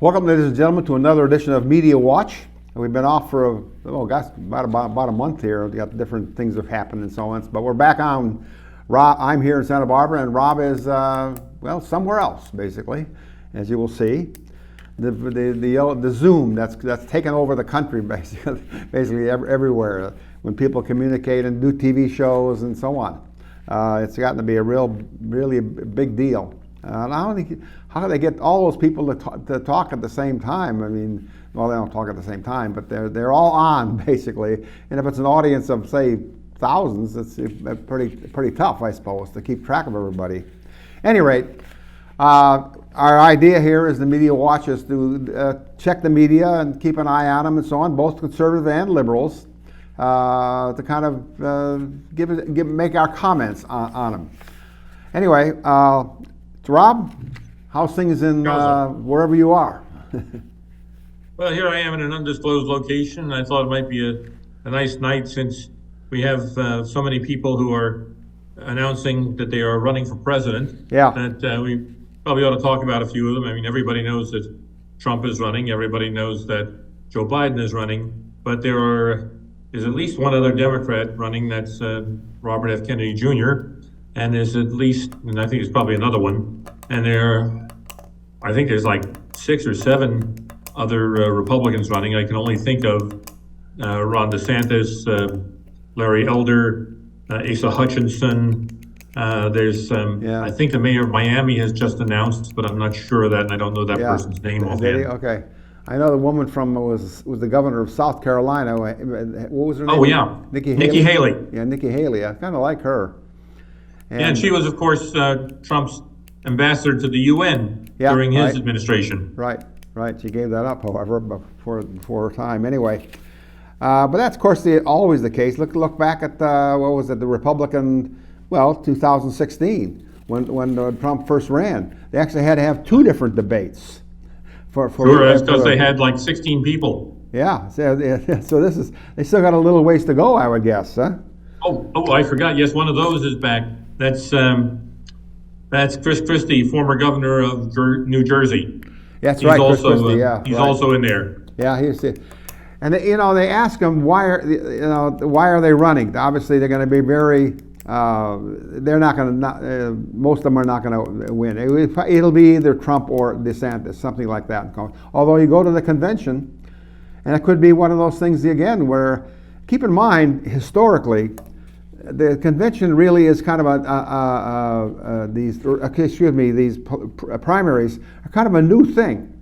Welcome, ladies and gentlemen, to another edition of Media Watch. We've been off for about a month here. We've got different things have happened and so on. But we're back on. Rob, I'm here in Santa Barbara, and Rob is somewhere else, basically, as you will see. The Zoom that's taken over the country, basically everywhere. When people communicate and do TV shows and so on, it's gotten to be a really big deal. How do they get all those people to talk at the same time? I mean, well, they don't talk at the same time, but they're all on basically. And if it's an audience of say thousands, it's pretty tough, I suppose, to keep track of everybody. At any rate, our idea here is the Media Watch is to check the media and keep an eye on them and so on, both conservative and liberals, to kind of make our comments on them. Anyway. Rob, how's things in wherever you are? Well, here I am in an undisclosed location. I thought it might be a nice night since we have so many people who are announcing that they are running for president. Yeah. That we probably ought to talk about a few of them. I mean, everybody knows that Trump is running. Everybody knows that Joe Biden is running. But there's at least one other Democrat running. That's Robert F. Kennedy Jr., and there's at least, and I think there's probably another one, and I think there's like 6 or 7 other Republicans running. I can only think of Ron DeSantis, Larry Elder, Asa Hutchinson. There's, I think the mayor of Miami has just announced, but I'm not sure of that, and I don't know that person's name offhand. Okay. I know the woman from was the governor of South Carolina. What was her name? Oh, yeah. Nikki Haley. Yeah, Nikki Haley. I kind of like her. And she was, of course, Trump's ambassador to the UN during his administration. Right. She gave that up, however, before her time. Anyway, but that's, of course, always the case. Look back at the Republican, 2016 when Trump first ran. They actually had to have 2 different debates. Sure, that's because they had like 16 people. Yeah. So they still got a little ways to go, I would guess, huh? Oh, I forgot. Yes, one of those is back. That's Chris Christie, former governor of New Jersey. That's right, Chris Christie. He's also in there. Yeah, and they ask him why are they running? Obviously, they're going to be very. They're not going to. Most of them are not going to win. It'll be either Trump or DeSantis, something like that. Although you go to the convention, and it could be one of those things again where, keep in mind, historically, the convention really is kind of these primaries are kind of a new thing.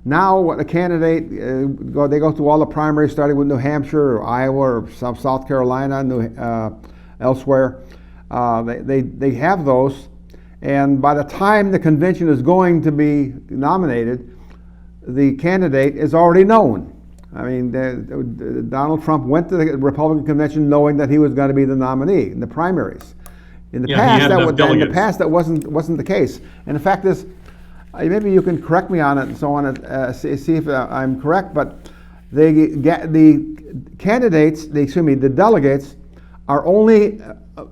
Now, what a candidate they go through all the primaries, starting with New Hampshire or Iowa or South Carolina, elsewhere. They have those, and by the time the convention is going to be nominated, the candidate is already known. I mean, Donald Trump went to the Republican convention knowing that he was going to be the nominee in the primaries. In the past, that wasn't the case. And the fact is, maybe you can correct me on it and so on, see if I'm correct. But the delegates are only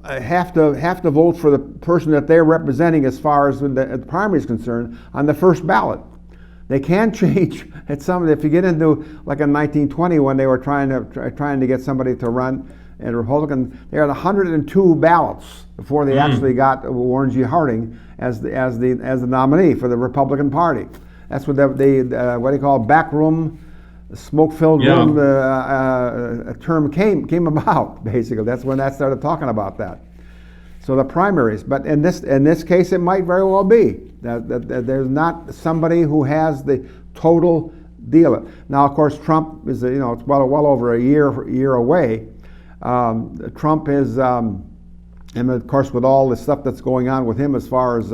have to vote for the person that they're representing as far as the primary is concerned on the first ballot. They can change at some. If you get into like in 1920 when they were trying to get somebody to run in a Republican, they had 102 ballots before they actually got Warren G. Harding as the nominee for the Republican Party. That's what what do you call it, backroom, smoke-filled room term came about. Basically, that's when that started talking about that. So the primaries, but in this case, it might very well be that there's not somebody who has the total deal. Now, of course, Trump is it's well over a year away. Trump is, and of course, with all the stuff that's going on with him as far as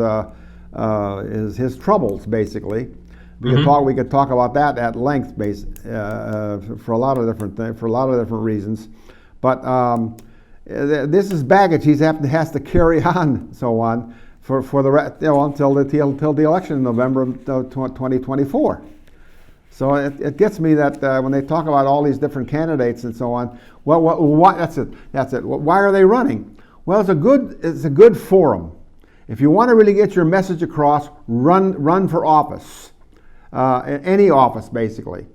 his troubles, basically, we could talk about that at length, for a lot of different reasons, but. This is baggage he has to carry on, so on, for until the election in November of 2024. So it gets me that when they talk about all these different candidates and so on, that's it. Why are they running? Well, it's a good forum. If you want to really get your message across, run for office. any office basically,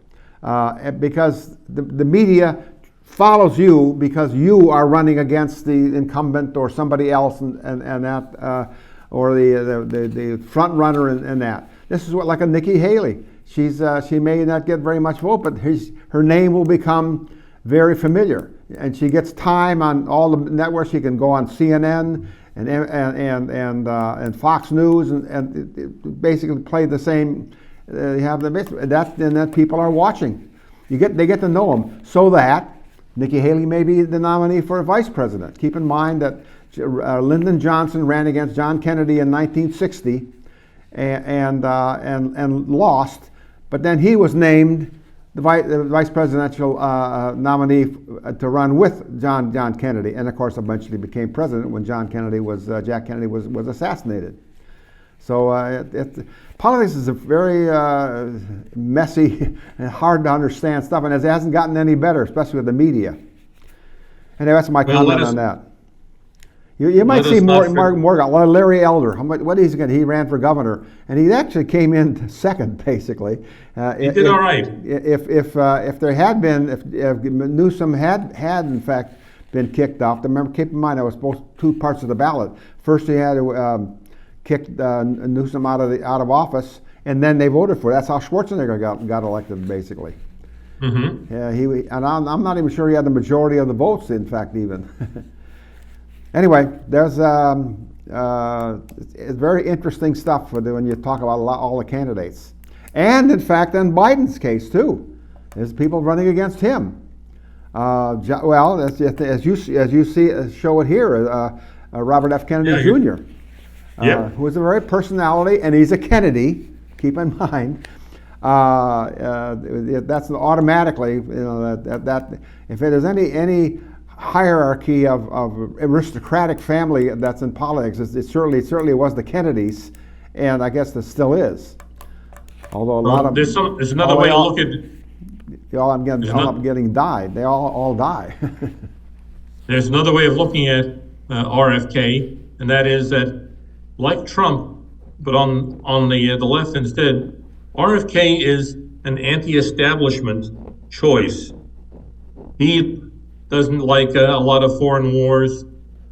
because the media follows you because you are running against the incumbent or somebody else, and that or the front runner and that. This is what, like a Nikki Haley. She may not get very much vote, but her name will become very familiar, and she gets time on all the networks. She can go on CNN and Fox News and basically play the same. Have the that people are watching. They get to know them, so that Nikki Haley may be the nominee for vice president. Keep in mind that Lyndon Johnson ran against John Kennedy in 1960 and lost, but then he was named the vice presidential nominee to run with John Kennedy, and of course eventually became president when Jack Kennedy was assassinated. So politics is a very messy and hard to understand stuff, and it hasn't gotten any better, especially with the media. And that's my comment on that. You might see Larry Elder. What is he going? He ran for governor, and he actually came in second, basically. He did all right. If there had been, if Newsom had in fact been kicked off, remember, keep in mind, there was both two parts of the ballot. First, he had to kick Newsom out of office, and then they voted for it. That's how Schwarzenegger got elected, basically. Mm-hmm. And I'm not even sure he had the majority of the votes, in fact, even. Anyway, there's it's very interesting stuff when you talk about all the candidates, and in fact, in Biden's case too, there's people running against him. Well, as you see, show it here, Robert F. Kennedy Jr., who is a very personality, and he's a Kennedy. Keep in mind. That's automatically, that if there's any hierarchy of aristocratic family that's in politics, it certainly was the Kennedys, and I guess there still is. Although a lot of there's another way to look at it. They all end up getting died. They all die. There's another way of looking at RFK, and that is that, like Trump, but on the left instead, RFK is an anti-establishment choice. He doesn't like a lot of foreign wars,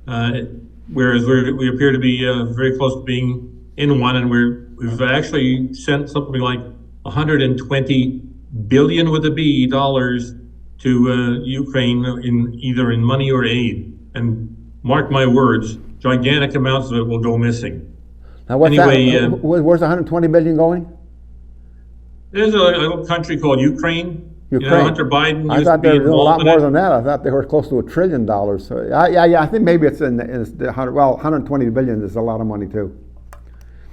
whereas we appear to be very close to being in one, and we've actually sent something like 120 billion with a B dollars to Ukraine either in money or aid. And mark my words, gigantic amounts of it will go missing. Now, where's 120 billion going? There's a little country called Ukraine. Hunter Biden. I thought they were a lot more than that. I thought they were close to $1 trillion. So I think maybe it's in the 120 billion is a lot of money too.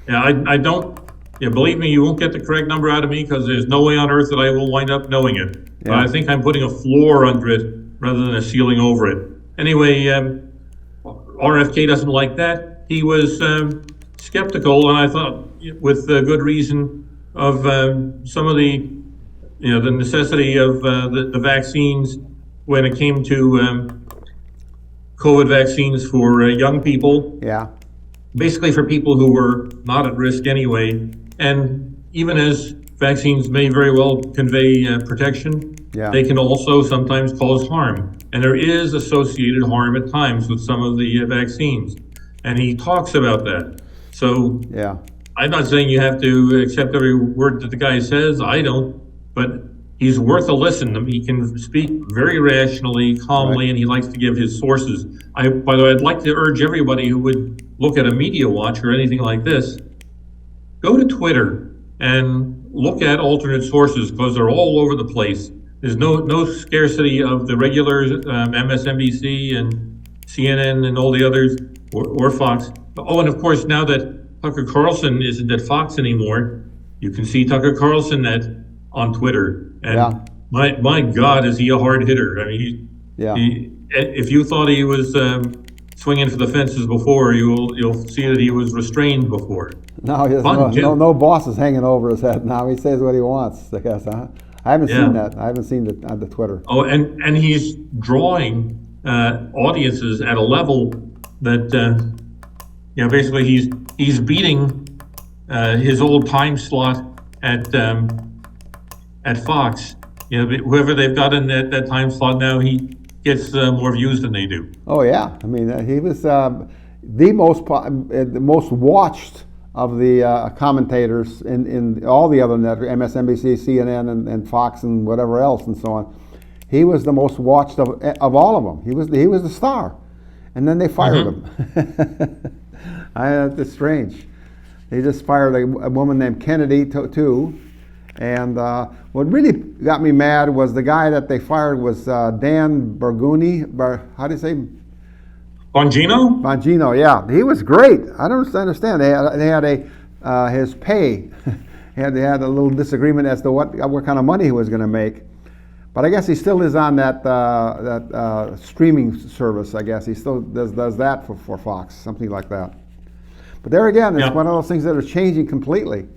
Yeah, I don't. Yeah, believe me, you won't get the correct number out of me because there's no way on earth that I will wind up knowing it. Yeah. But I think I'm putting a floor under it rather than a ceiling over it. Anyway, RFK doesn't like that. He was skeptical, and I thought with good reason, of some of the necessity of the vaccines when it came to COVID vaccines for young people. Yeah. Basically for people who were not at risk anyway. And even as vaccines may very well convey protection, they can also sometimes cause harm. And there is associated harm at times with some of the vaccines. And he talks about that. So I'm not saying you have to accept every word that the guy says. I don't. But he's worth a listen. He can speak very rationally, calmly, and he likes to give his sources. By the way, I'd like to urge everybody who would look at a Media Watch or anything like this, go to Twitter and look at alternate sources because they're all over the place. There's no scarcity of the regular MSNBC and CNN and all the others, or Fox. Oh, and of course, now that Tucker Carlson isn't at Fox anymore, you can see Tucker Carlson on Twitter. And my God, is he a hard hitter? I mean, if you thought he was swinging for the fences before, you'll see that he was restrained before. No, he has no bosses hanging over his head now. He says what he wants, I guess, huh? I haven't seen that. I haven't seen it on the Twitter. Oh, and he's drawing audiences at a level that, basically he's beating his old time slot at Fox. Whoever they've got in that time slot now, he gets more views than they do. Oh yeah, I mean he was the most watched of the commentators in all the other networks, MSNBC, CNN, and Fox, and whatever else, and so on. He was the most watched of all of them. He was the star, and then they fired him. It's strange. They just fired a woman named Kennedy too. And what really got me mad was the guy that they fired was Dan Barguni. How do you say? Bongino? Bongino, yeah. He was great. I don't understand. They had his pay. they had a little disagreement as to what kind of money he was going to make. But I guess he still is on that streaming service. I gues he still does that for Fox, something like that. But there again, it's one of those things that are changing completely.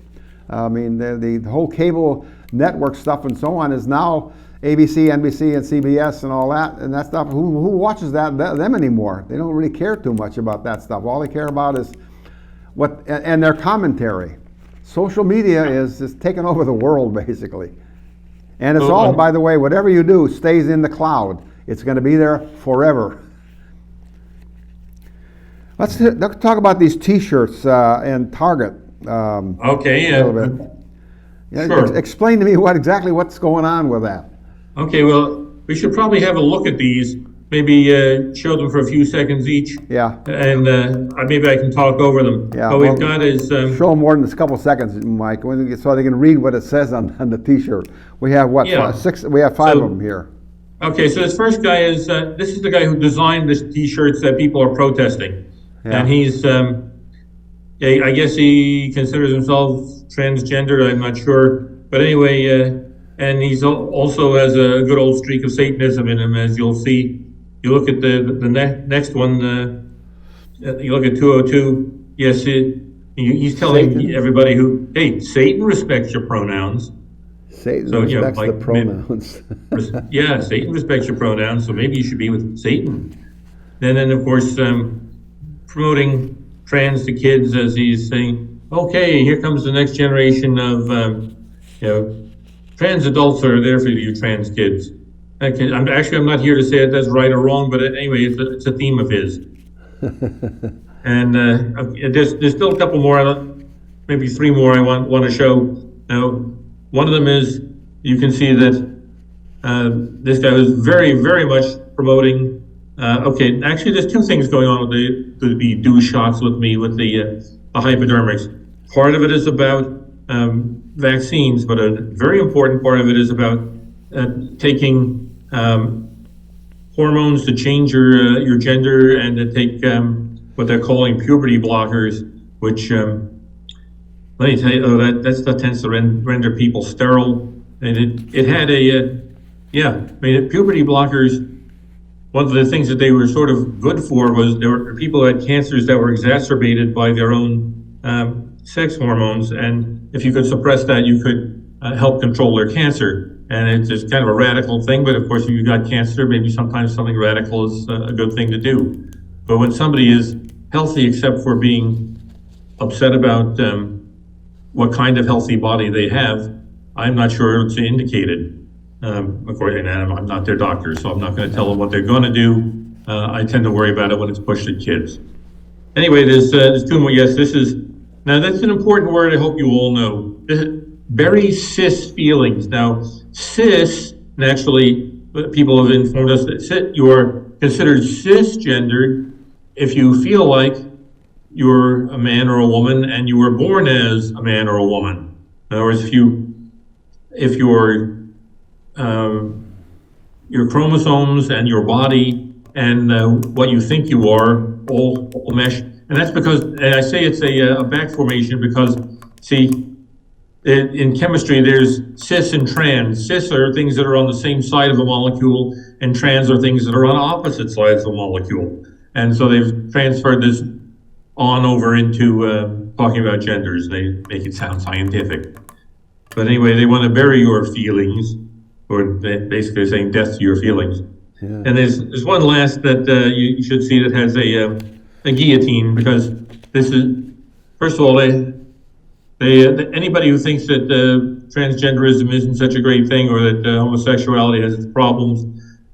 I mean, the whole cable network stuff and so on is now ABC, NBC, and CBS and all that, and that stuff. Who watches them anymore? They don't really care too much about that stuff. All they care about is and their commentary. Social media is taking over the world, basically. And it's all, by the way, whatever you do stays in the cloud. It's going to be there forever. Let's talk about these T-shirts and Target. Okay, a little bit. Yeah, sure. Explain to me exactly what's going on with that. Okay, well, we should probably have a look at these. Maybe show them for a few seconds each. Yeah. And maybe I can talk over them. Yeah. What we've got is show them more than a couple seconds, Mike, so they can read what it says on the T-shirt. We have six? We have five of them here. Okay, so this first guy is this is the guy who designed the T-shirts that people are protesting, and he's. I guess he considers himself transgender. I'm not sure, but anyway, and he's also has a good old streak of Satanism in him, as you'll see. You look at the next one. You look at 202. Yes, he's telling Satan? Everybody hey, Satan respects your pronouns. Satan respects the pronouns. Yeah, Satan respects your pronouns, so maybe you should be with Satan. And then, of course, promoting trans to kids, as he's saying, okay, here comes the next generation of, trans adults are there for you trans kids. I'm not here to say if that's right or wrong, but anyway, it's a theme of his. And there's still a couple more, maybe three more I want to show. Now, one of them is, you can see that this guy was very, very much promoting. Actually, there's two things going on with the do shots with me with the hypodermics. Part of it is about vaccines, but a very important part of it is about taking hormones to change your gender, and to take what they're calling puberty blockers, which let me tell you, that stuff tends to render people sterile. And it had puberty blockers. One of the things that they were sort of good for was there were people who had cancers that were exacerbated by their own sex hormones, and if you could suppress that, you could help control their cancer. And it's just kind of a radical thing, but of course, if you've got cancer, maybe sometimes something radical is a good thing to do. But when somebody is healthy, except for being upset about what kind of healthy body they have, I'm not sure it's indicated. Of course, and I'm not their doctor, so I'm not going to tell them what they're going to do. I tend to worry about it when it's pushed at kids. Anyway, there's two more. Yes, now that's an important word I hope you all know. Bury cis feelings. Now, cis, naturally, people have informed us that you are considered cisgendered if you feel like you're a man or a woman and you were born as a man or a woman. In other words, if your chromosomes and your body and what you think you are all mesh. And that's because, and I say it's a back formation because, see, in chemistry, there's cis and trans. Cis are things that are on the same side of a molecule, and trans are things that are on opposite sides of a molecule. And so they've transferred this on over into talking about genders. They make it sound scientific. But anyway, they want to bury your feelings, or basically saying death to your feelings. Yeah. And there's one last that you should see that has a guillotine, because this is, first of all, Anybody who thinks that transgenderism isn't such a great thing, or that homosexuality has its problems,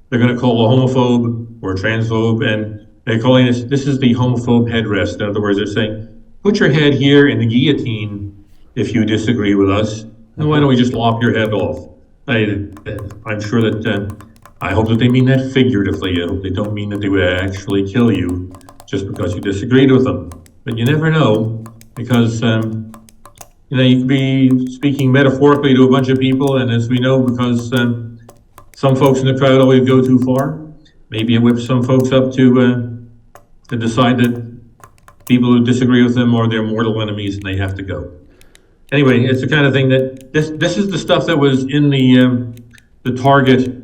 they're going to call a homophobe or a transphobe, and they're calling this is the homophobe headrest. In other words, they're saying, put your head here in the guillotine if you disagree with us, and why don't we just lop your head off? I'm sure that I hope that they mean that figuratively. I hope they don't mean that they would actually kill you just because you disagreed with them. But you never know, because you could be speaking metaphorically to a bunch of people, and as we know, because some folks in the crowd always go too far, maybe it whips some folks up to decide that people who disagree with them are their mortal enemies and they have to go. Anyway, it's the kind of thing that this is the stuff that was in the Target.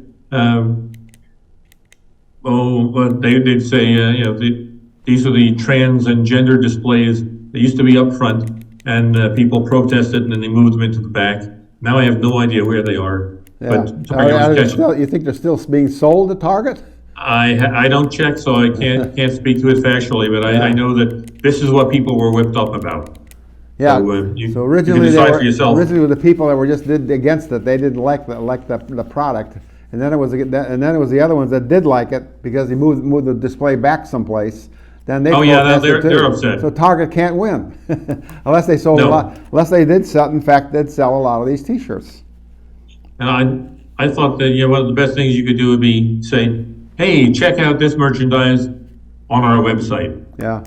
They'd say these are the trans and gender displays. They used to be up front, and people protested, and then they moved them into the back. Now I have no idea where they are. Yeah. But Target was catching. You think they're still being sold at Target? I don't check, so I can't speak to it factually, but I know that this is what people were whipped up about. Yeah. So originally, you can decide for yourself. originally the people that were just did against it. They didn't like the product, and then it was the other ones that did like it because he moved the display back someplace. Then they protested too. They're upset. So Target can't win unless they sold a lot. Unless they did sell, in fact, did sell a lot of these T-shirts. And I thought that one of the best things you could do would be say, hey, check out this merchandise on our website. Yeah.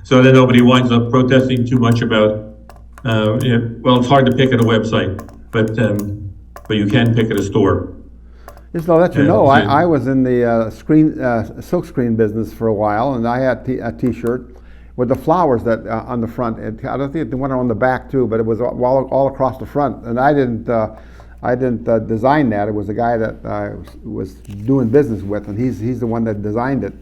So that nobody winds up protesting too much about. Well, it's hard to pick at a website, but you can pick at a store. Just to let you know, I was in the silk screen business for a while, and I had a T-shirt with the flowers that on the front. I don't think it went on the back too, but it was all across the front. And I didn't design that. It was a guy that I was doing business with, and he's the one that designed it.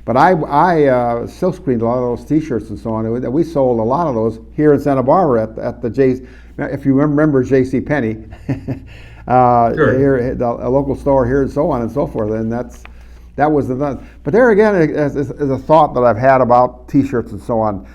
But I silk screened a lot of those T-shirts and so on. We sold a lot of those here in Santa Barbara at the if you remember J.C. Penney. Sure. Here, a local store here, and so on and so forth, and that was the. But there again is a thought that I've had about T-shirts and so on.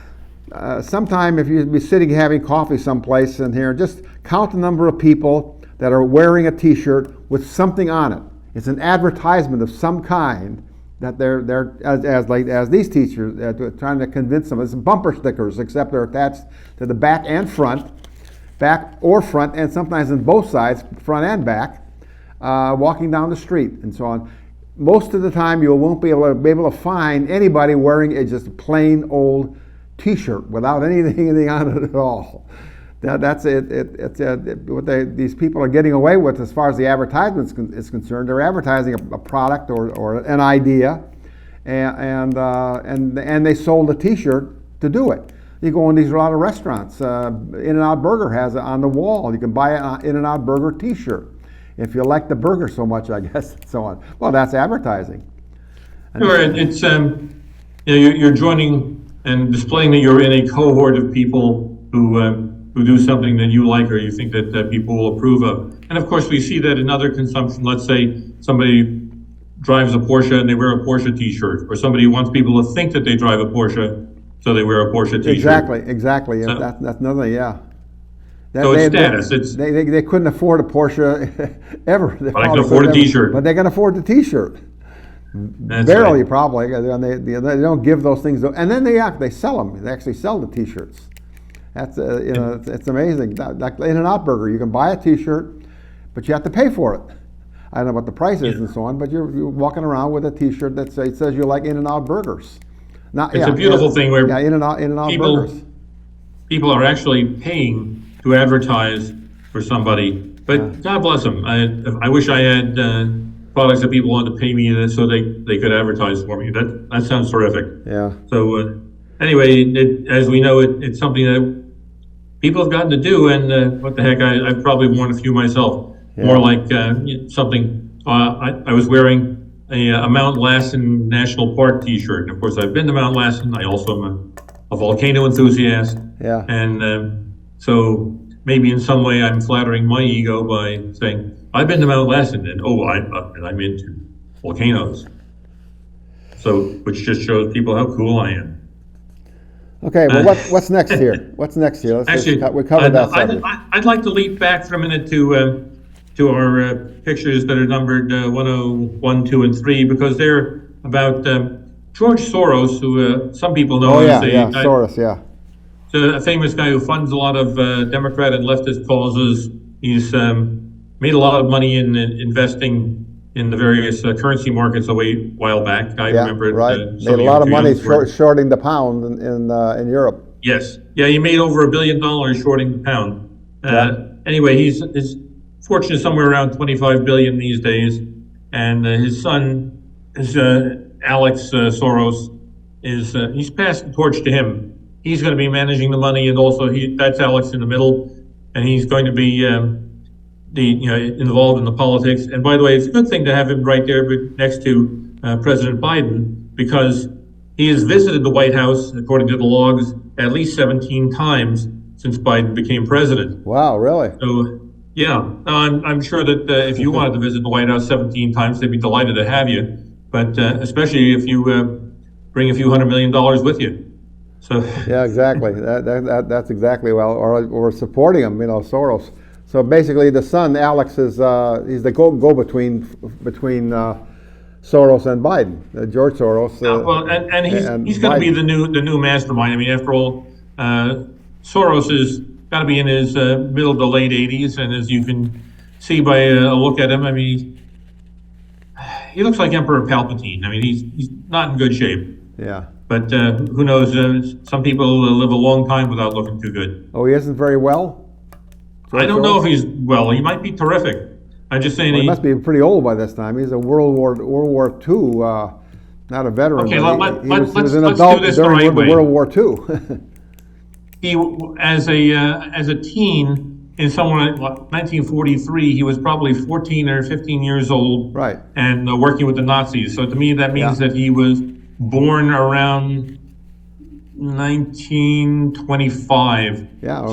Sometime if you'd be sitting having coffee someplace in here, just count the number of people that are wearing a T-shirt with something on it. It's an advertisement of some kind that they're as these teachers trying to convince them. It's bumper stickers, except they're attached to the back and front. Back or front, and sometimes on both sides, front and back, walking down the street and so on. Most of the time, you won't be able to find anybody wearing just a plain old T-shirt without anything on it at all. That's it. What these people are getting away with, as far as the advertisement is concerned, they're advertising a product or an idea, and they sold a T-shirt to do it. You go in a lot of restaurants. In-N-Out Burger has it on the wall. You can buy an In-N-Out Burger T-shirt if you like the burger so much, I guess, and so on. Well, that's advertising. Sure, it's you're joining and displaying that you're in a cohort of people who do something that you like or you think that people will approve of. And of course, we see that in other consumption. Let's say somebody drives a Porsche and they wear a Porsche T-shirt, or somebody wants people to think that they drive a Porsche, so they wear a Porsche T-shirt. Exactly. So, that's another, yeah. So it's status. They couldn't afford a Porsche ever. But I can afford a T-shirt. But they can afford the T-shirt. That's Barely, right. probably. They don't give those things, and then they sell them. They actually sell the T-shirts. That's it's amazing. Like In-N-Out Burger, you can buy a T-shirt, but you have to pay for it. I don't know what the price is and so on, but you're walking around with a T-shirt that says you like In-N-Out Burgers. It's a beautiful thing where In-N-Out Burgers. People are actually paying to advertise for somebody, but God bless them. I wish I had products that people wanted to pay me so they could advertise for me. That sounds terrific. Yeah. So anyway, as we know, it's something that people have gotten to do, and what the heck, I've probably worn a few myself. Yeah. More like something. I was wearing a Mount Lassen National Park T-shirt. And of course, I've been to Mount Lassen. I also am a volcano enthusiast. Yeah. And so maybe in some way I'm flattering my ego by saying, I've been to Mount Lassen, and I'm into volcanoes. So, which just shows people how cool I am. Okay, well, what's next here? What's next here? We covered that subject. I'd like to leap back for a minute to our pictures that are numbered 101, 2, and 3, because they're about George Soros, who some people know as Soros, yeah. A famous guy who funds a lot of Democrat and leftist causes. He's made a lot of money in investing in the various currency markets a while back. I remember it. Right. Made a lot of money shorting the pound in Europe. Yes. Yeah, he made over $1 billion shorting the pound. Anyway, his fortune is somewhere around 25 billion these days, and his son is Alex Soros. He's passed the torch to him. He's going to be managing the money, and also that's Alex in the middle, and he's going to be involved in the politics. And by the way, it's a good thing to have him right there next to President Biden, because he has visited the White House, according to the logs, at least 17 times since Biden became president. Wow, really? So, yeah, I'm sure that if you wanted to visit the White House 17 times, they'd be delighted to have you. But especially if you bring a few $100 million with you. So yeah, exactly. That's exactly or supporting him, Soros. So basically, the son Alex is he's the go-between between Soros and Biden. George Soros. He's going to be the new mastermind. I mean, after all, Soros is got to be in his middle to late 80s, and as you can see by a look at him, I mean, he looks like Emperor Palpatine. I mean, he's not in good shape. Yeah. But who knows? Some people live a long time without looking too good. Oh, he isn't very well? I don't know if he's well. He might be terrific. I'm just saying he must be pretty old by this time. He's a World War II, not a veteran. Okay, he was an adult during World War II. He, as a teen, in somewhere 1943, he was probably 14 or 15 years old. Right. And working with the Nazis. So to me, that means that he was born around 1925. Yeah,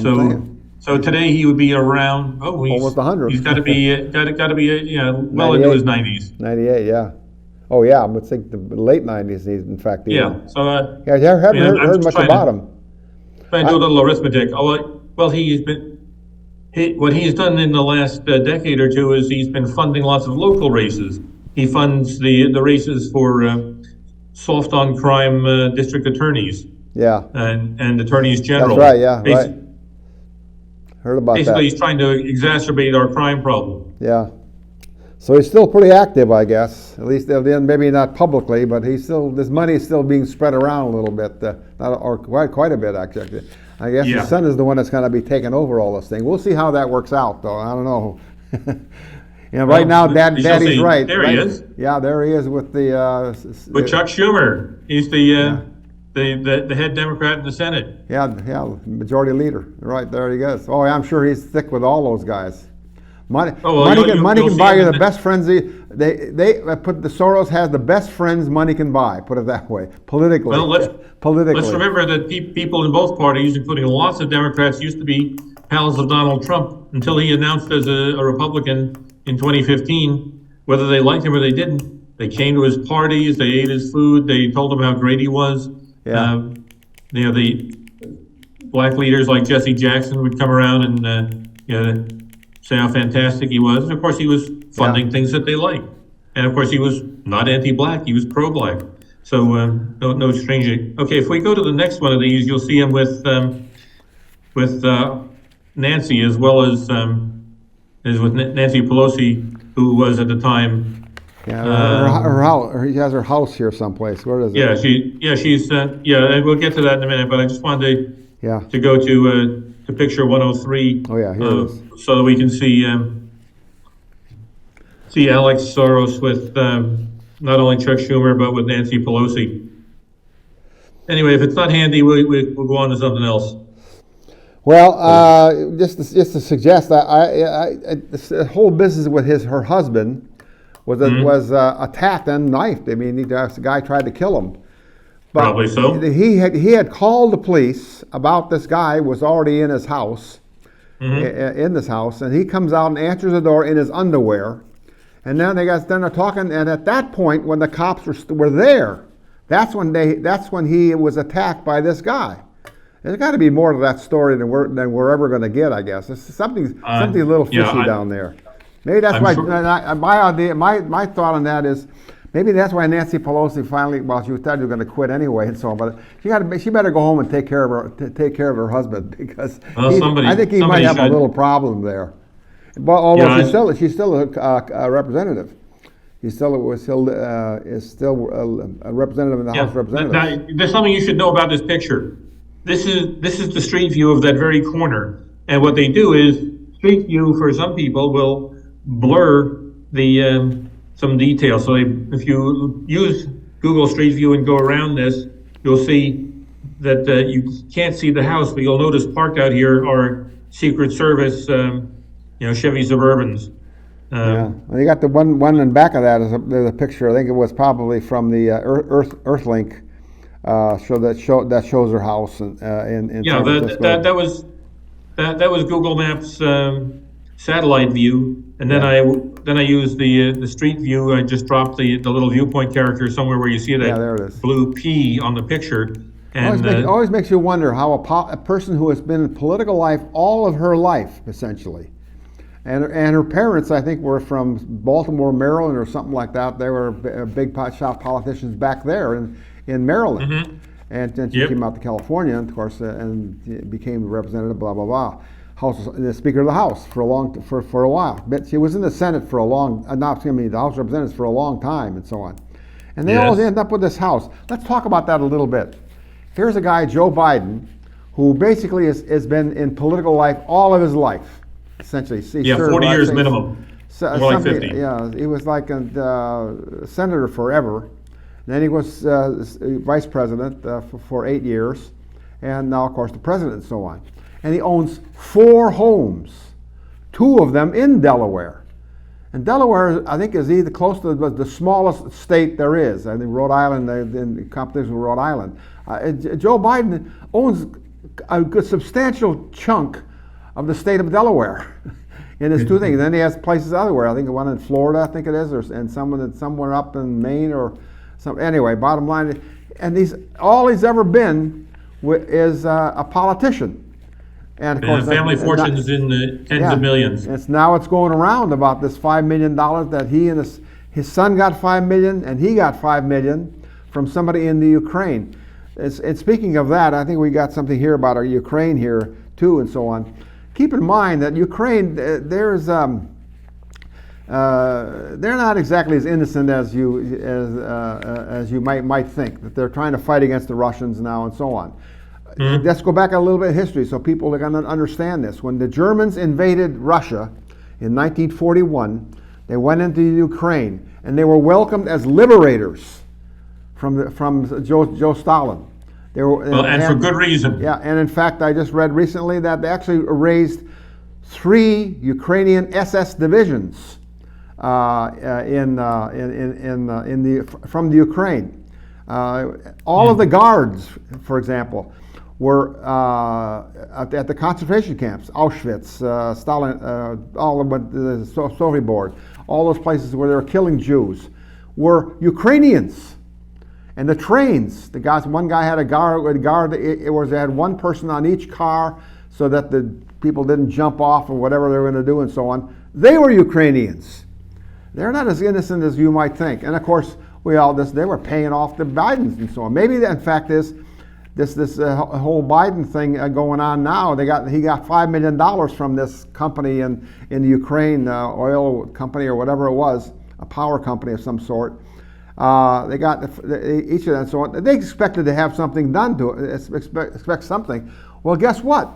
so today he would be around almost 100. He's got to be well into his 90s. 98, yeah. Oh yeah, I would think the late 90s. He's in fact. Yeah. So I haven't heard much about him. Trying to do a little arithmetic. Well, what he's done in the last decade or two is he's been funding lots of local races. He funds the races for soft on crime district attorneys. Yeah. And attorneys general. That's right. Yeah. Right. Heard about basically, that. He's trying to exacerbate our crime problem. Yeah. So he's still pretty active, I guess. At least maybe not publicly, but his money is still being spread around a little bit, quite a bit actually. I guess his son is the one that's going to be taking over all this thing. We'll see how that works out, though. I don't know. Right now, Daddy's right. There he is. Yeah, there he is with the. With Chuck Schumer, he's the head Democrat in the Senate. Yeah, majority leader. Right there he goes. Oh, I'm sure he's thick with all those guys. Money can buy you the best friends. They put the Soros has the best friends money can buy. Put it that way, politically. Well, let's remember that people in both parties, including lots of Democrats, used to be pals of Donald Trump until he announced as a Republican in 2015. Whether they liked him or they didn't, they came to his parties. They ate his food. They told him how great he was. Yeah. The black leaders like Jesse Jackson would come around and say how fantastic he was. And of course, he was funding things that they liked. And of course, he was not anti-black. He was pro-black. So no stranger. Okay, if we go to the next one of these, you'll see him with Nancy as well as with Nancy Pelosi, who was at the time. Yeah, her house. She has her house here someplace. Where is it? Yeah, she's and we'll get to that in a minute. But I just wanted to go to picture 103. Oh yeah, here it is. So that we can see Alex Soros with not only Chuck Schumer but with Nancy Pelosi. Anyway, if it's not handy, we'll go on to something else. Well, just to suggest that this whole business with her husband was attacked and knifed. I mean, the guy tried to kill him. But probably so. He had called the police about this guy was already in his house, in this house, and he comes out and answers the door in his underwear, and then they're talking. And at that point, when the cops were there, that's when he was attacked by this guy. There's got to be more to that story than we're ever going to get, I guess. It's something a little fishy down there. Maybe that's why. Sure. My thought on that is, maybe that's why Nancy Pelosi finally, well, she thought she was going to quit anyway and so on, but she better go home and take care of her husband, because I think he might have a little problem there. But although she's still a representative. He still is still a representative in the House of Representatives. There's something you should know about this picture. This is the street view of that very corner, and what they do is street view for some people will blur the some details. So if you use Google Street View and go around this, you'll see that you can't see the house, but you'll notice parked out here are Secret Service, Chevy Suburbans. Yeah, well, you got the one in back of that is there's a picture. I think it was probably from the Earthlink show that shows her house in yeah, San Francisco. that was Google Maps satellite view, and then I used the street view. I just dropped the little viewpoint character somewhere where you see that blue P on the picture. And always makes you wonder how a person who has been in political life all of her life, essentially, and her parents, I think, were from Baltimore, Maryland, or something like that. They were big shot politicians back there in Maryland. Mm-hmm. And then she came out to California, of course, and became a representative, blah, blah, blah. The Speaker of the House for a while. But she was in the Senate for the House of Representatives for a long time, and so on. And they always end up with this House. Let's talk about that a little bit. Here's a guy, Joe Biden, who basically has been in political life all of his life, essentially. 40 years minimum. More like 50. Yeah, he was like a senator forever. Then he was vice president for 8 years, and now, of course, the president and so on. And he owns 4 homes, 2 of them in Delaware. And Delaware, I think, is either close to the smallest state there is. I think Rhode Island, in competition with Rhode Island. Joe Biden owns a good substantial chunk of the state of Delaware in his 2 things. And then he has places everywhere. I think one in Florida, I think it is, and somewhere up in Maine or some. Anyway, bottom line, and all he's ever been is a politician. And of course, family fortunes in the tens of millions. It's going around about this $5 million that he and his son got $5 million, and he got $5 million from somebody in the Ukraine. And speaking of that, I think we got something here about our Ukraine here too, and so on. Keep in mind that Ukraine, they're not exactly as innocent as you might think. That they're trying to fight against the Russians now, and so on. Mm-hmm. Let's go back a little bit in history so people are going to understand this. When the Germans invaded Russia in 1941, they went into Ukraine, and they were welcomed as liberators from Joe Stalin. And for good reason. Yeah, and in fact, I just read recently that they actually raised 3 Ukrainian SS divisions from the Ukraine. All of the guards, for example, were at the concentration camps, Auschwitz, Stalin, all of the Soviet board, all those places where they were killing Jews, were Ukrainians. And the trains, one guy had a guard. They had one person on each car so that the people didn't jump off or whatever they were going to do and so on. They were Ukrainians. They're not as innocent as you might think. And of course, they were paying off the Bidens and so on. Maybe in fact is this whole Biden thing going on now. He got $5 million from this company in Ukraine, oil company or whatever it was, a power company of some sort. They got each of them and so on. They expected to have something done to it. Expect something. Well, guess what?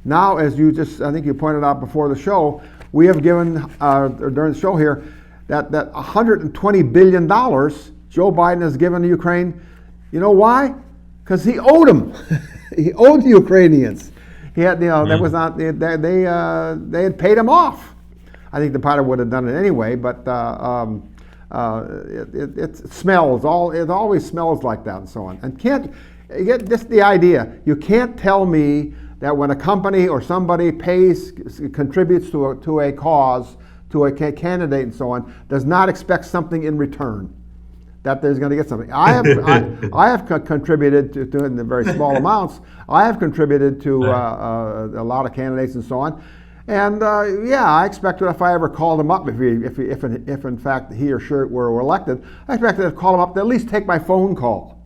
Now, as I think you pointed out before the show, we have given during the show here that $120 billion Joe Biden has given to Ukraine. You know why? Because he owed them. He owed the Ukrainians. He had, that was not they had paid him off. I think the probably would have done it anyway, but it smells. It always smells like that and so on. And you get just the idea. You can't tell me that when a company or somebody contributes to a cause, to a candidate and so on, does not expect something in return. that there's going to get something. I have contributed to in the very small amounts. I have contributed to a lot of candidates and so on. And yeah, I expected if I ever called him up, if in fact he or she were elected, I expected to call him up to at least take my phone call.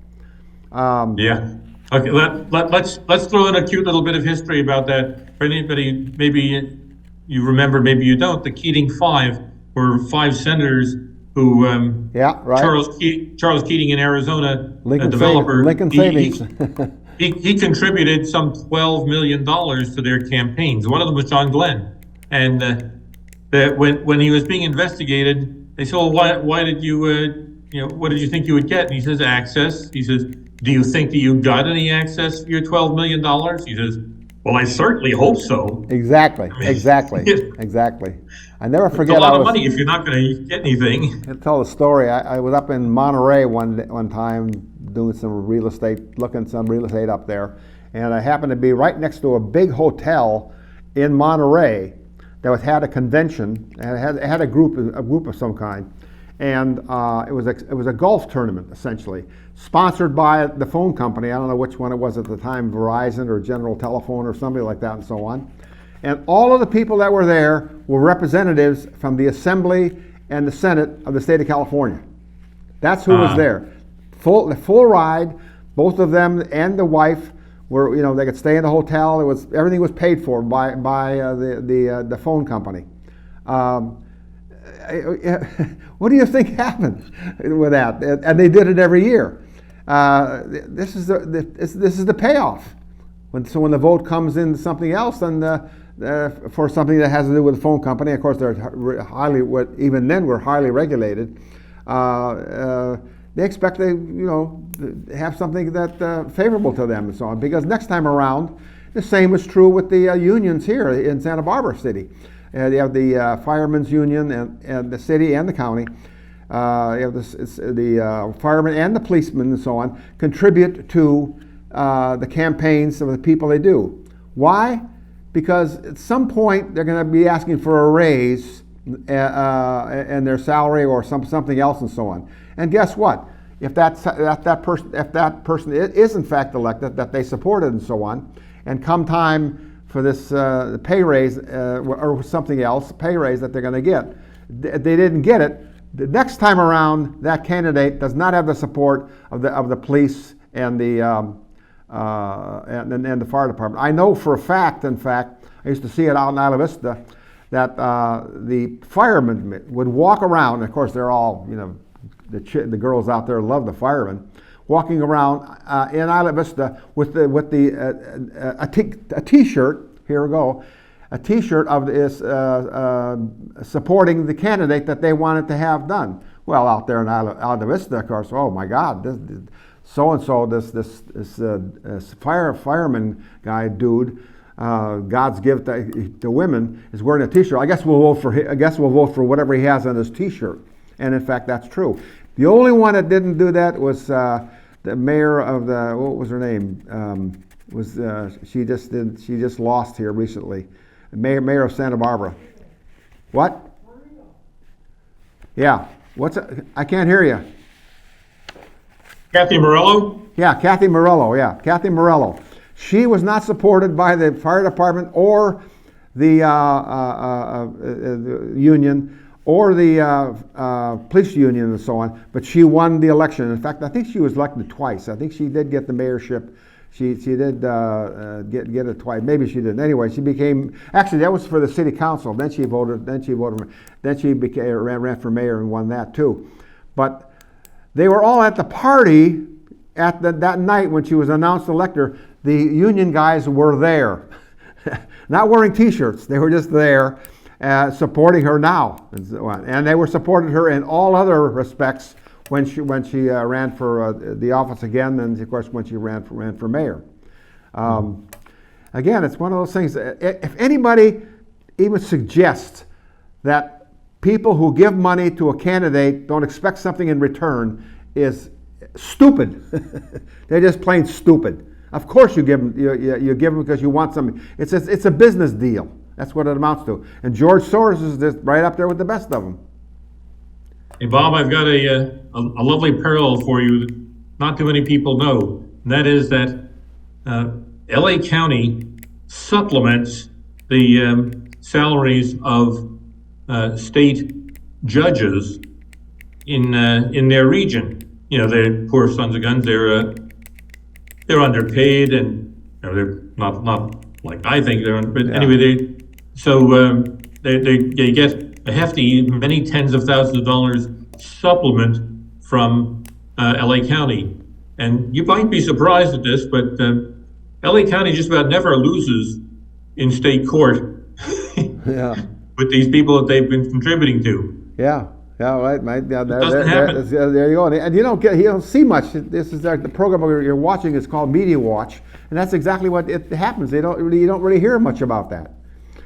Yeah. Okay. Let's throw in a cute little bit of history about that. For anybody, maybe you remember, maybe you don't. The Keating Five were 5 senators who. Yeah. Right. Charles Keating in Arizona, Lincoln a developer. Lincoln Savings. He contributed some $12 million to their campaigns. One of them was John Glenn. And when he was being investigated, they said, well, why did you, what did you think you would get? And he says, access. He says, do you think that you got any access for your $12 million? He says, well, I certainly hope so. Exactly. I never forget. It's a lot of money if you're not going to get anything. I'll tell the story. I was up in Monterey one time doing some real estate, looking at some real estate up there, and I happened to be right next to a big hotel in Monterey that had a convention and it had a group of some kind, and it was a golf tournament essentially, sponsored by the phone company. I don't know which one it was at the time, Verizon or General Telephone or somebody like that, and so on. And all of the people that were there were representatives from the Assembly and the Senate of the state of California. That's who was there. The full ride, both of them and the wife were, they could stay in the hotel. Everything was paid for by the phone company. What do you think happened with that? And they did it every year. This is the payoff. When the vote comes in something else, then for something that has to do with the phone company, of course they're even then we're highly regulated. They expect to have something that favorable to them and so on. Because next time around, the same is true with the unions here in Santa Barbara City. They have the firemen's union and the city and the county. You have the firemen and the policemen and so on contribute to the campaigns of the people they do. Why? Because at some point they're going to be asking for a raise and their salary or something else and so on. And guess what? If that person is in fact elected, that they supported and so on, and come time for this pay raise or something else, pay raise that they're going to get, they didn't get it. The next time around, that candidate does not have the support of the police and the fire department. I know for a fact, in fact, I used to see it out in Isla Vista, that the firemen would walk around. Of course, they're all, the girls out there love the firemen, walking around in Isla Vista with a T-shirt. Here we go, a T-shirt of this supporting the candidate that they wanted to have done. Well, out there in Isla Vista, of course, oh my God, this fireman guy, dude. God's gift to women is wearing a T-shirt. I guess we'll vote for whatever he has on his T-shirt, and in fact, that's true. The only one that didn't do that was the mayor of what was her name? She just lost here recently. Mayor of Santa Barbara. What? Yeah. I can't hear you. Kathy Morello? Yeah, Kathy Morello. Yeah, Kathy Morello. She was not supported by the fire department or the union or the police union and so on, but she won the election. In fact, I think she was elected twice. I think she did get the mayorship. She did get it twice. Maybe she didn't. Anyway, she became, actually that was for the city council. Then she ran for mayor and won that too. But they were all at the party at that night when she was announced elector. The union guys were there, not wearing T-shirts. They were just there supporting her now. And they were supporting her in all other respects when she ran for the office again, and of course when she ran for mayor. Again, it's one of those things. If anybody even suggests that people who give money to a candidate don't expect something in return, is stupid. They're just plain stupid. Of course you give them. You give them because you want something. It's a business deal. That's what it amounts to. And George Soros is just right up there with the best of them. Hey, Bob, I've got a lovely parallel for you that not too many people know. And that is that LA County supplements the salaries of state judges in their region. You know, they're poor sons of guns. They're underpaid, and they're not like I think they're. But Yeah. anyway, they get a hefty, many tens of thousands of dollars supplement from LA County. And you might be surprised at this, but LA County just about never loses in state court Yeah. with these people that they've been contributing to. Yeah, yeah, right, mate. Yeah, doesn't happen. there you go. And you don't see much. This is the program you're watching is called Media Watch, and that's exactly what it happens. You don't really hear much about that.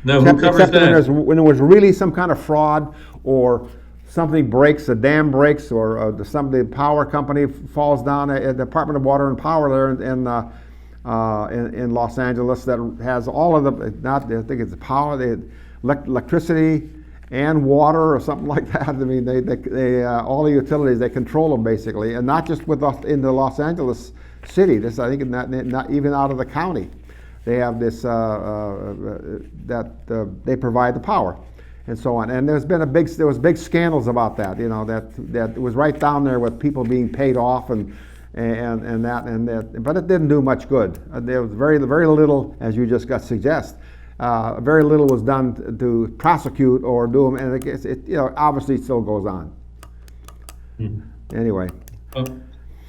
No, who covers Except that? when there was really some kind of fraud, or something breaks, a dam breaks, or the power company falls down. A Department of Water and Power there in Los Angeles that has all of I think it's power, electricity and water or something like that. I mean, they all the utilities, they control them basically, and not just in the Los Angeles city. This, I think, not even out of the county. They have this they provide the power, and so on. And there was big scandals about that. You know, that it was right down there with people being paid off and that, but it didn't do much good. There was very little, as you just suggest. Very little was done to prosecute or do them, and it obviously still goes on. Anyway.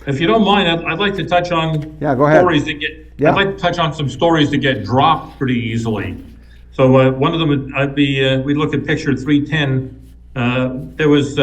If you don't mind, I'd like to touch on go ahead. stories that get. Yeah. I'd like to touch on some stories that get dropped pretty easily. So one of them would be we look at picture 310. There was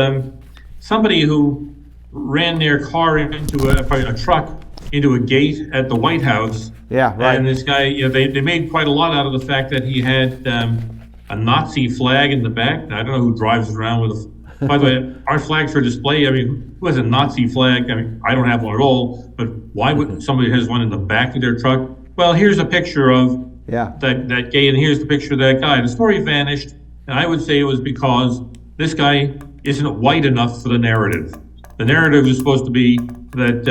somebody who ran their car into a truck into a gate at the White House. Yeah, right. And this guy, they made quite a lot out of the fact that he had a Nazi flag in the back. I don't know who drives around with a. By the way, our flags for display. I mean, who has a Nazi flag? I mean, I don't have one at all. But why would somebody has one in the back of their truck? Well, here's a picture of that gay, and here's the picture of that guy. The story vanished, and I would say it was because this guy isn't white enough for the narrative. The narrative is supposed to be that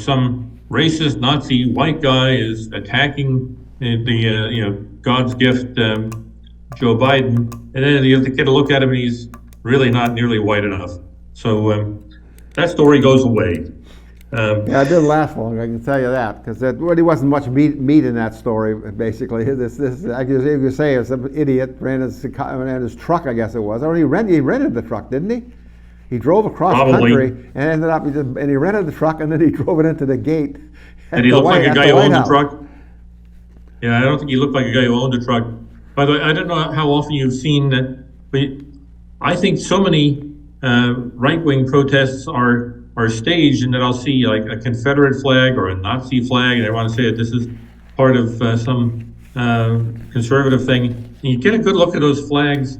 some racist Nazi white guy is attacking the God's gift Joe Biden, and then you get a look at him, and he's really not nearly white enough. So that story goes away. It didn't last long, I can tell you that, because there really wasn't much meat in that story. Basically, this I could say some idiot ran his truck, I guess it was. Or he rented the truck, didn't he? He drove across country and ended up, and he rented the truck, and then he drove it into the gate. And he looked like a guy who owned a truck. Yeah, I don't think he looked like a guy who owned a truck. By the way, I don't know how often you've seen that, but I think so many right-wing protests are staged, and that I'll see like a Confederate flag or a Nazi flag, and I want to say that this is part of some conservative thing. And you get a good look at those flags,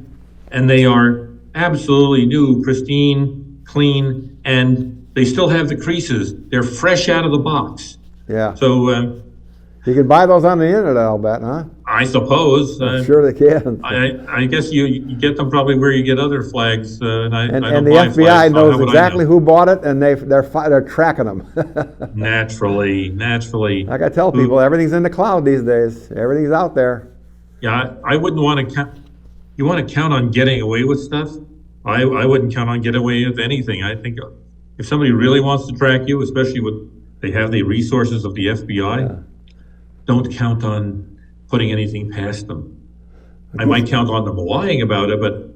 and they are absolutely new, pristine, clean, and they still have the creases. They're fresh out of the box. Yeah. So you can buy those on the internet, I'll bet, huh? I suppose. I'm sure they can. I guess you get them probably where you get other flags. And the FBI knows exactly who bought it, and they're tracking them. Naturally. Like I tell people, everything's in the cloud these days. Everything's out there. Yeah, I wouldn't want to count. You want to count on getting away with stuff? I wouldn't count on getting away with anything. I think if somebody really wants to track you, especially they have the resources of the FBI, don't count on putting anything past them. I might count on them lying about it, but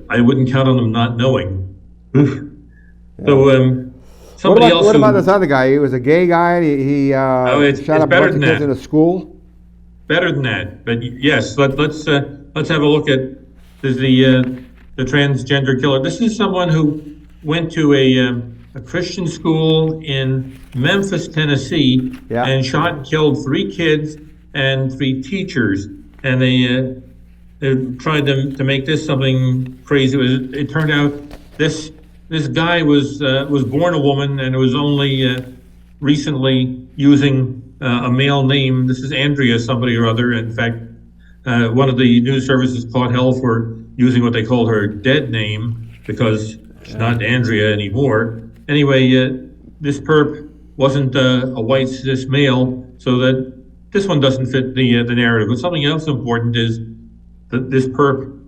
I wouldn't count on them not knowing. So somebody else. What about this other guy? He was a gay guy. He shot up a bunch of kids in a school. Better than that, but yes. Let's have a look at the transgender killer. This is someone who went to a Christian school in Memphis, Tennessee, and shot and killed 3 kids and 3 teachers. And they tried to make this something crazy. It turned out this guy was born a woman, and it was only recently using a male name. This is Andrea somebody or other. In fact, one of the news services caught hell for using what they called her dead name, because She's not Andrea anymore. Anyway, this perp wasn't a white cis male, so that this one doesn't fit the narrative. But something else important is that this perp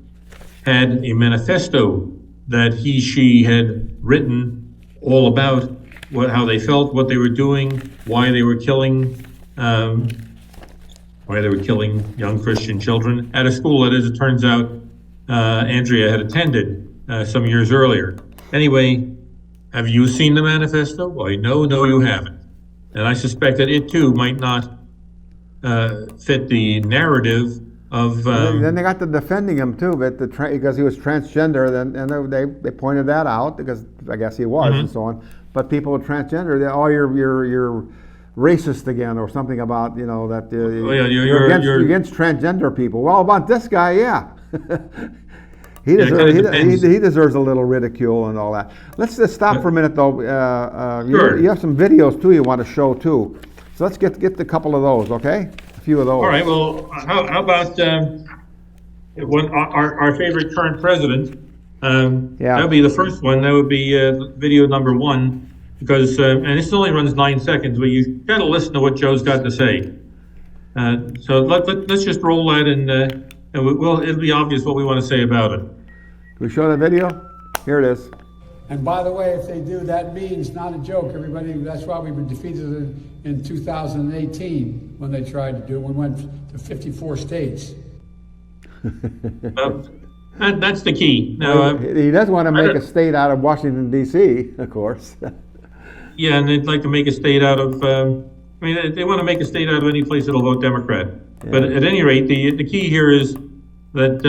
had a manifesto that she had written all about how they felt, what they were doing, why they were killing young Christian children at a school that, as it turns out, Andrea had attended some years earlier. Anyway, have you seen the manifesto? Well, no, you haven't. And I suspect that it too might not fit the narrative of. Then they got to defending him too, but because he was transgender, and they pointed that out because I guess he was and so on. But people with transgender, you're racist again or something about that you're against transgender people. Well, about this guy, yeah. He deserves a little ridicule and all that. Let's just stop for a minute, though. Sure. You have some videos, too, you want to show, too. So let's get a couple of those, okay? A few of those. All right, well, how about our favorite current president? That would be the first one. That would be video number 1, because, and this only runs 9 seconds, but you got to listen to what Joe's got to say. So let's just roll that and it'll be obvious what we want to say about it. Can we show the video? Here it is. And by the way, if they do, that means, not a joke, everybody, that's why we were defeated in 2018 when they tried to do it. We went to 54 states. That's the key. Now, he does want to make a state out of Washington, D.C., of course. Yeah, and they'd like to make a state out of, they want to make a state out of any place that'll vote Democrat. Yeah. But at any rate, the key here is that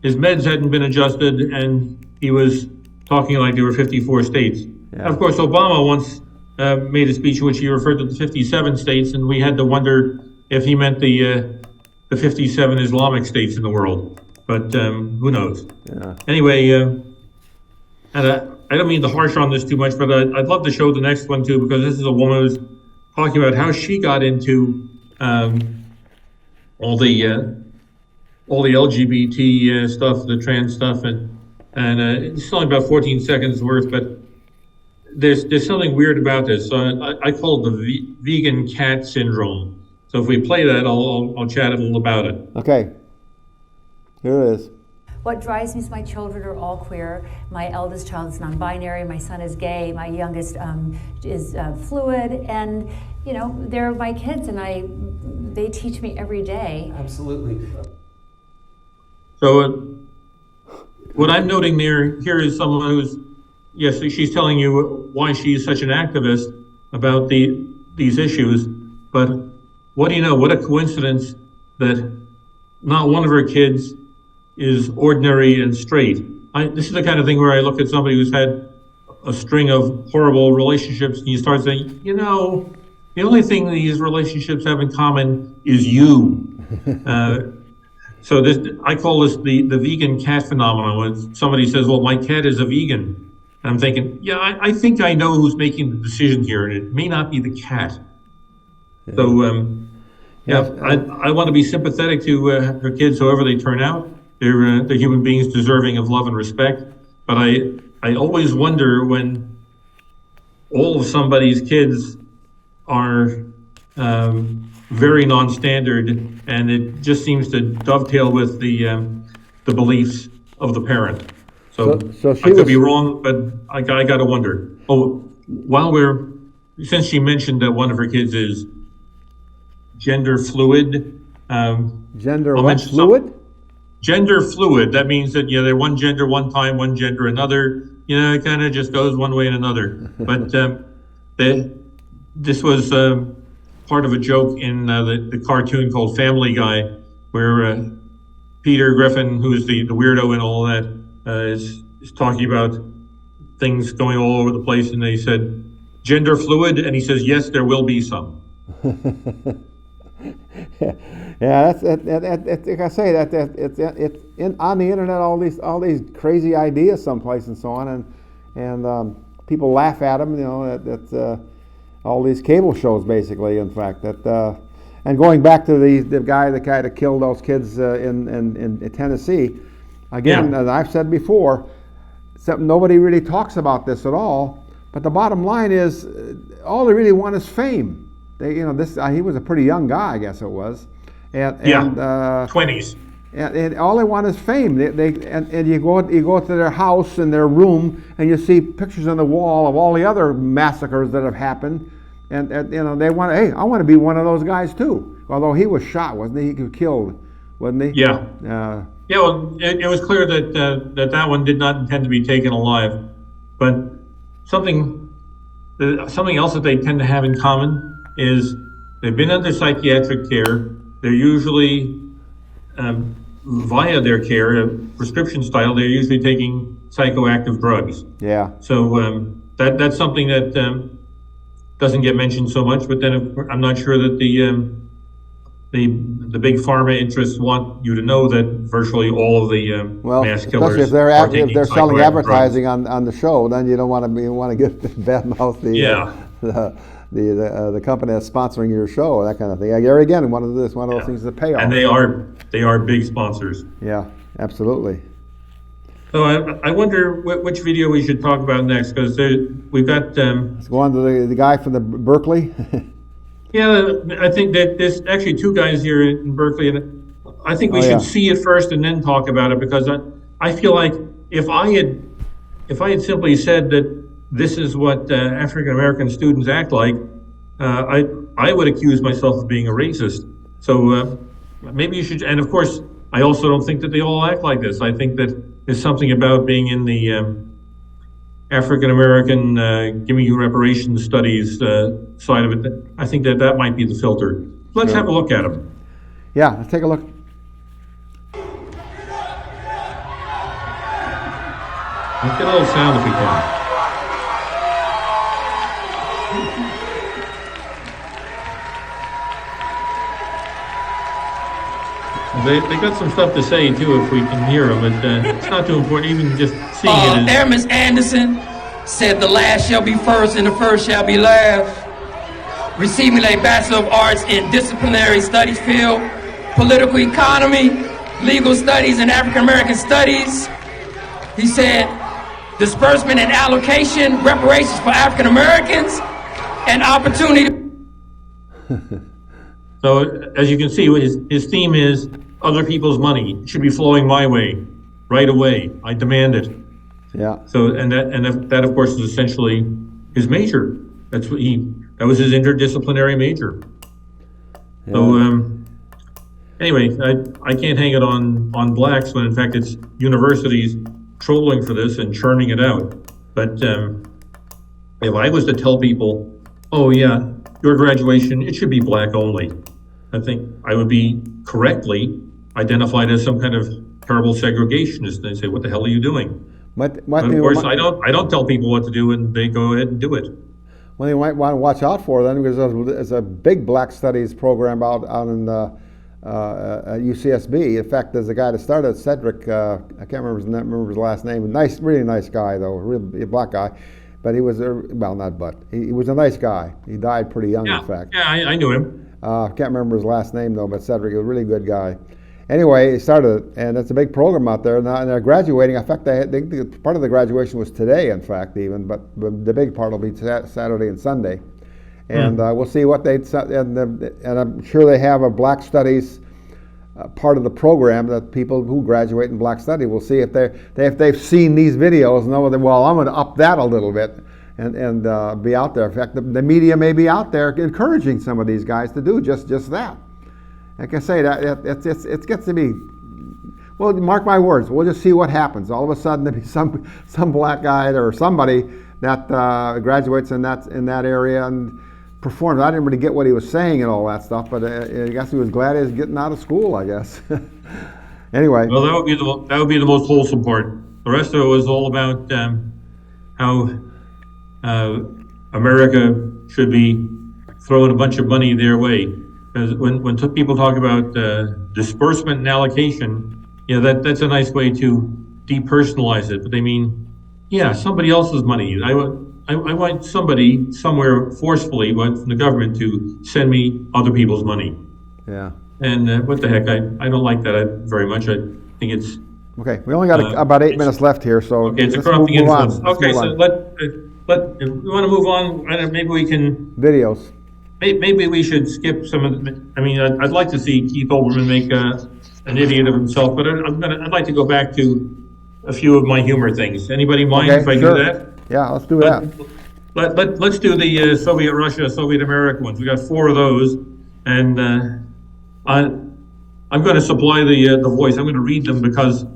his meds hadn't been adjusted, and he was talking like there were 54 states. Yeah. Of course, Obama once made a speech in which he referred to the 57 states, and we had to wonder if he meant the 57 Islamic states in the world. But who knows? Yeah. Anyway, and I don't mean to harsh on this too much, but I'd love to show the next one too, because this is a woman who's talking about how she got into all the LGBT stuff, the trans stuff, and it's only about 14 seconds worth, but there's something weird about this. I call it the vegan cat syndrome. So if we play that, I'll chat a little about it. Okay, here it is. What drives me is my children are all queer. My eldest child is non-binary. My son is gay. My youngest is fluid, and they're my kids, and they teach me every day. Absolutely. So what I'm noting here is someone who's, yes, she's telling you why she's such an activist about these issues, but what do you know? What a coincidence that not one of her kids is ordinary and straight. This is the kind of thing where I look at somebody who's had a string of horrible relationships, and you start saying, the only thing these relationships have in common is you. So I call this the vegan cat phenomenon. When somebody says, well, my cat is a vegan, and I'm thinking, yeah, I think I know who's making the decision here, and it may not be the cat. Yeah. So, I want to be sympathetic to her kids, however they turn out. They're human beings deserving of love and respect. But I always wonder when all of somebody's kids are very non-standard, and it just seems to dovetail with the beliefs of the parent. So I could be wrong, but I got to wonder. Oh, since she mentioned that one of her kids is gender fluid. Gender what, fluid? Gender fluid. That means that they're one gender one time, one gender another. It kind of just goes one way and another. But this was part of a joke in the cartoon called Family Guy, where Peter Griffin, who's the weirdo and all that, is talking about things going all over the place, and they said gender fluid, and he says, yes, there will be some. Yeah, that's like I say, it's on the internet, all these crazy ideas someplace and so on, and people laugh at them. That all these cable shows, basically. In fact, and going back to the guy that killed those kids in Tennessee, again, as I've said before, except nobody really talks about this at all. But the bottom line is, all they really want is fame. He was a pretty young guy, I guess it was, and 20s. And all they want is fame. And you go to their house and their room, and you see pictures on the wall of all the other massacres that have happened, and they want, hey, I want to be one of those guys too. Although he was shot, wasn't he? He was killed, wasn't he? Yeah. Well, it was clear that that one did not intend to be taken alive, but something else that they tend to have in common is they've been under psychiatric care. They're usually via their care, prescription style, they're usually taking psychoactive drugs. Yeah. So that's something that doesn't get mentioned so much. But then I'm not sure that the big pharma interests want you to know that virtually all of the mass killers, especially if they're selling psychoactive advertising drugs. on the show, then you don't want to get bad mouth the company that's sponsoring your show, that kind of thing. Here again, one of those things is a payoff. And they are big sponsors. Yeah, absolutely. So I wonder which video we should talk about next, because we've got. Let's go on to the guy from the Berkeley. Yeah, I think that there's actually two guys here in Berkeley, and I think we should see it first and then talk about it, because I feel like if I had simply said that this is what African American students act like, I would accuse myself of being a racist. So maybe you should. And of course, I also don't think that they all act like this. I think that there's something about being in the African American giving you reparations studies side of it. I think that might be the filter. Let's have a look at them. Yeah, let's take a look. Let's get a little sound if we can. They got some stuff to say too if we can hear them, but it's not too important. Even just seeing it is. Airman Anderson said the last shall be first and the first shall be last. Receiving a Bachelor of Arts in Disciplinary Studies field, Political Economy, Legal Studies, and African American Studies. He said disbursement and allocation, reparations for African Americans, and opportunity. So as you can see, his theme is other people's money. It should be flowing my way, right away. I demand it. Yeah. So and that of course is essentially his major. That was his interdisciplinary major. Yeah. So anyway, I can't hang it on blacks when in fact it's universities trolling for this and churning it out. But if I was to tell people, oh yeah, your graduation, it should be black only, I think I would be correctly identified as some kind of terrible segregationist. They say, what the hell are you doing? But of course, I don't tell people what to do, and they go ahead and do it. Well, you might want to watch out for then, because there's a big black studies program out in UCSB. In fact, there's a guy that started, Cedric, I can't remember his last name. Really nice guy though, really a black guy. But he was, he was a nice guy. He died pretty young, in fact. Yeah, I knew him. I can't remember his last name though, but Cedric, was a really good guy. Anyway, he started it, and it's a big program out there now, and they're graduating. In fact, part of the graduation was today, in fact, even, but the big part will be Saturday and Sunday. And we'll see what and I'm sure they have a Black Studies part of the program that people who graduate in Black Studies will see if they've seen these videos and know that, well, I'm going to up that a little bit and be out there. In fact, the media may be out there encouraging some of these guys to do just that. Like I say, it gets to be, well, mark my words, we'll just see what happens. All of a sudden there'll be some black guy or somebody that graduates in that area and performs. I didn't really get what he was saying and all that stuff, but I guess he was glad he was getting out of school, I guess. Anyway. Well, that would be the most wholesome part. The rest of it was all about how America should be throwing a bunch of money their way. Because when people talk about disbursement and allocation, that's a nice way to depersonalize it. But they mean, somebody else's money. I want somebody somewhere forcefully, from the government, to send me other people's money. Yeah. And what the heck? I don't like that very much. I think Okay, we only got about 8 minutes left here, so Okay, it's a let's corrupting move on. influence. Let's Okay, move so on. if we want to move on, maybe we can, Videos. maybe we should skip some of the, I mean, I'd like to see Keith Olbermann make an idiot of himself, but I'd like to go back to a few of my humor things. Anybody mind if I sure. do that? Yeah, let's do that. Let's do the Soviet Russia, Soviet America ones. We got 4 of those, and I'm going to supply the voice. I'm going to read them because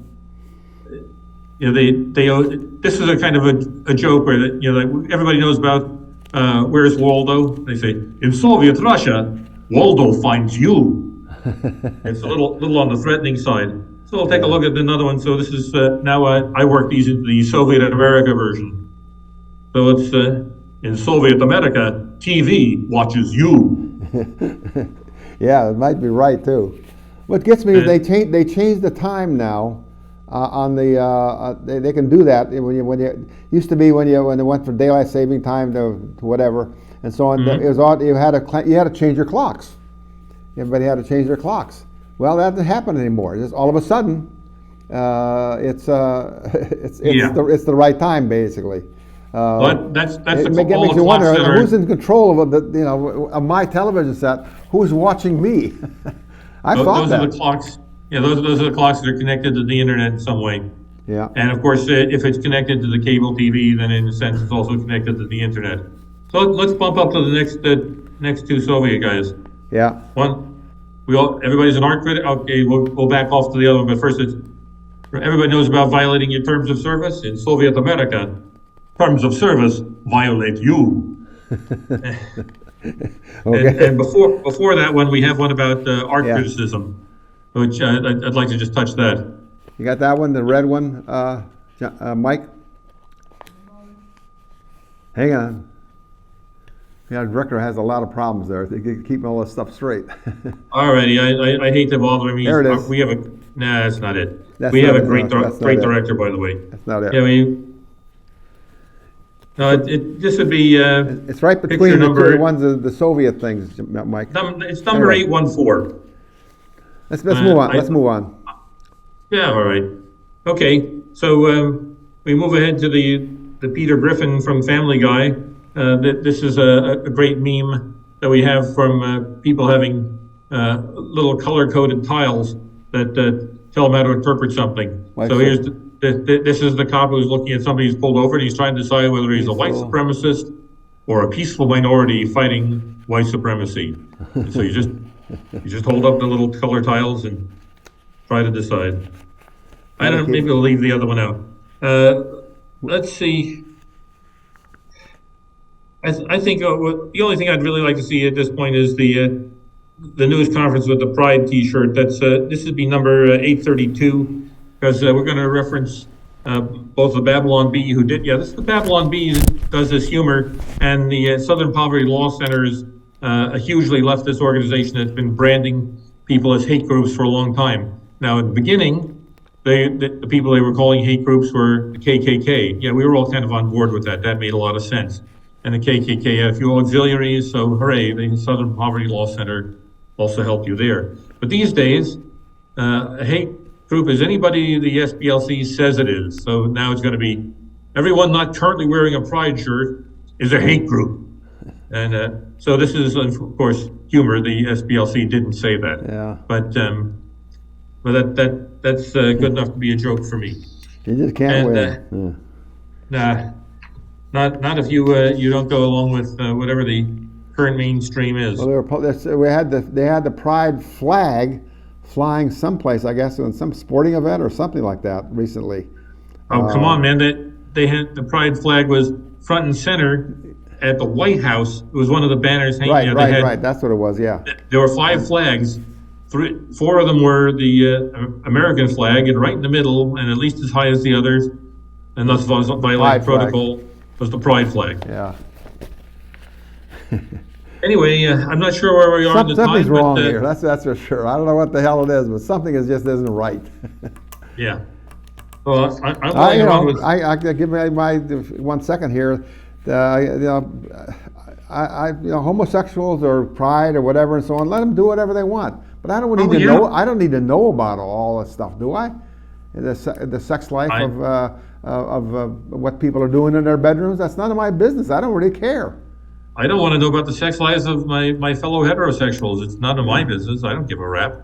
you know this is a kind of a joke where like everybody knows about where's Waldo. They say in Soviet Russia, Waldo finds you. It's a little on the threatening side. So we'll take a look at another one. So this is now I work these into the Soviet America version. So it's in Soviet America, TV watches you. Yeah, it might be right too. What gets me is they changed the time now on the they can do that when you used to be when they went from daylight saving time to whatever and so on. It was all, you had to change your clocks. Everybody had to change their clocks. Well, that doesn't happen anymore. Just all of a sudden, it's the right time basically. But that's the It all makes the you clocks wonder that are. who's in control of my television set. Who's watching me? I thought Those that. are the clocks. Yeah, those are the clocks that are connected to the internet in some way. Yeah. And of course, if it's connected to the cable TV, then in a sense it's also connected to the internet. So let's bump up to the next 2 Soviet guys. Yeah. Everybody's an art critic. Okay, we'll back off to the other one, but first everybody knows about violating your terms of service in Soviet America. Terms of service violate you. Okay. And before that one, we have one about art Yeah. criticism, which I'd like to just touch that. You got that one, the red one, Mike? Hang on. Yeah, the director has a lot of problems there. They keep all this stuff straight. Alrighty, I hate to bother him. There it is. We have that's not it. That's We not have a it. great No, that's not great it. director, by the way. That's not it. Yeah, no, this would be It's right picture between the number- two ones, the Soviet things, Mike. it's number Anyway. 814. Let's move on. Let's move on. Yeah, all right. Okay, so we move ahead to the Peter Griffin from Family Guy. This is a great meme that we have from people having little color-coded tiles that tell them how to interpret something. Like so so. here's this is the cop who's looking at somebody who's pulled over and he's trying to decide whether he's a white supremacist or a peaceful minority fighting white supremacy. And so you just hold up the little color tiles and try to decide. I don't know, maybe we'll leave the other one out. Let's see. I think the only thing I'd really like to see at this point is the news conference with the Pride T-shirt. This would be number 832 because we're going to reference both the Babylon Bee who did. Yeah, this is the Babylon Bee does this humor, and the Southern Poverty Law Center is a hugely leftist organization that's been branding people as hate groups for a long time. Now, at the beginning, the people they were calling hate groups were the KKK. Yeah, we were all kind of on board with that. That made a lot of sense. And the KKK had a few auxiliaries, so hooray, the Southern Poverty Law Center also helped you there. But these days, a hate group is anybody the SPLC says it is. So now it's going to be everyone not currently wearing a Pride shirt is a hate group. And so this is, of course, humor. The SPLC didn't say that. Yeah. But that's good enough to be a joke for me. You just can't win. Nah, not if you don't go along with whatever the current mainstream is. Well, they had the Pride flag flying someplace, I guess, in some sporting event or something like that recently. Oh, come on, man! They had the Pride flag was front and center at the White House. It was one of the banners hanging. Right. That's what it was. Yeah. There were 5 flags. 4 of them were the American flag, and right in the middle, and at least as high as the others, and thus violating protocol, was the Pride flag. Yeah. Anyway, I'm not sure where we are in the time. Something's wrong here. That's for sure. I don't know what the hell it is, but something just isn't right. Yeah. Well, I give me my 1 second here. Homosexuals or Pride or whatever and so on. Let them do whatever they want. But I don't need to know. I don't need to know about all this stuff, do I? the sex life I- of what people are doing in their bedrooms. That's none of my business. I don't really care. I don't want to know about the sex lives of my fellow heterosexuals. It's none of my business. I don't give a rap.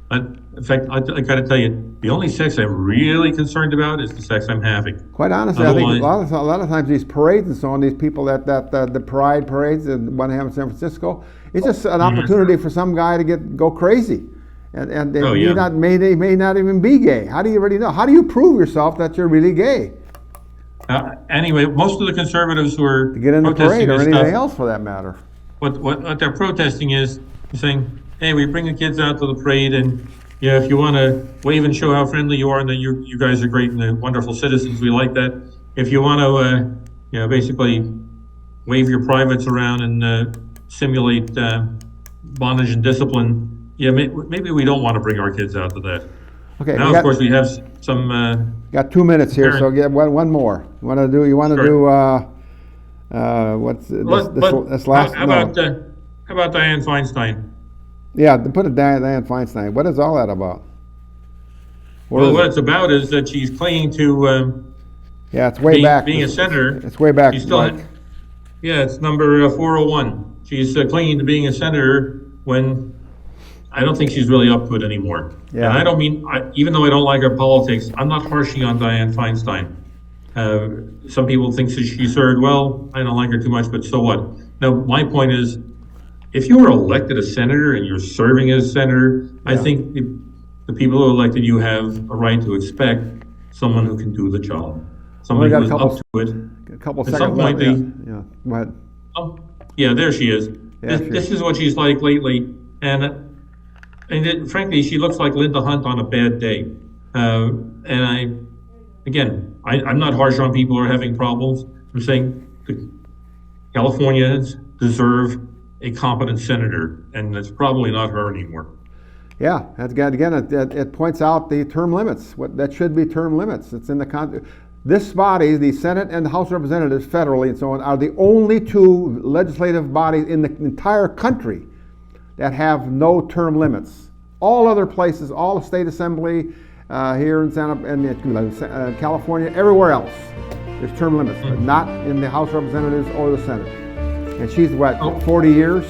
In fact, I got to tell you, the only sex I'm really concerned about is the sex I'm having. Quite honestly, I think Otherwise- a lot of times these parades and so on, these people that the pride parades and one they have in San Francisco, it's just an opportunity for some guy to go crazy, and Oh, they yeah. may not even be gay. How do you really know? How do you prove yourself that you're really gay? Anyway, most of the conservatives who are To get in the protesting parade or this anything stuff, else for that matter. what they're protesting is saying, hey, we bring the kids out to the parade, and yeah, if you want to wave and show how friendly you are and that you guys are great and they're wonderful citizens, we like that. If you want to, basically wave your privates around and simulate bondage and discipline, yeah, maybe we don't want to bring our kids out to that. Okay, Now, of course, we have some. got 2 minutes here, so parent- get one more. You want to do? Sure. What's But this last? how no. how about Dianne Feinstein? Yeah, put it down, Dianne Feinstein. What is all that about? What Well, is what it? it's about is that she's clinging to Yeah, it's way back. being a senator. It's way back. She's still, Mike. yeah, it's number 401. She's clinging to being a senator when I don't think she's really up to it anymore. Yeah. And I don't mean, even though I don't like her politics, I'm not harshing on Dianne Feinstein. Some people think that she served well. I don't like her too much, but so what? No, my point is, if you were elected a senator and you're serving as a senator, I think the people who elected you have a right to expect someone who can do the job. Somebody got a who's couple- up to it. A couple At seconds some point, left. they- Yeah. Go ahead. Oh, yeah, there she is. Yeah, This is what she's like lately, and frankly, she looks like Linda Hunt on a bad day. I'm not harsh on people who are having problems. I'm saying the Californians deserve a competent senator, and it's probably not her anymore. Yeah, it points out the term limits. That should be term limits. It's in the this body, the Senate and the House of Representatives, federally and so on, are the only two legislative bodies in the entire country that have no term limits. All other places, all the state assembly here in California, everywhere else, there's term limits, but not in the House of Representatives or the Senate. And she's what, 40 years,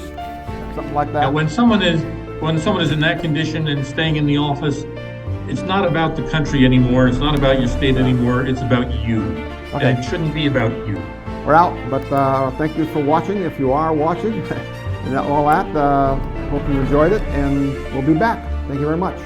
something like that. Now, when someone is in that condition and staying in the office, it's not about the country anymore. It's not about your state anymore. It's about you, Okay. and it shouldn't be about you. We're out, but thank you for watching. If you are watching, and all that, hope you enjoyed it, and we'll be back. Thank you very much.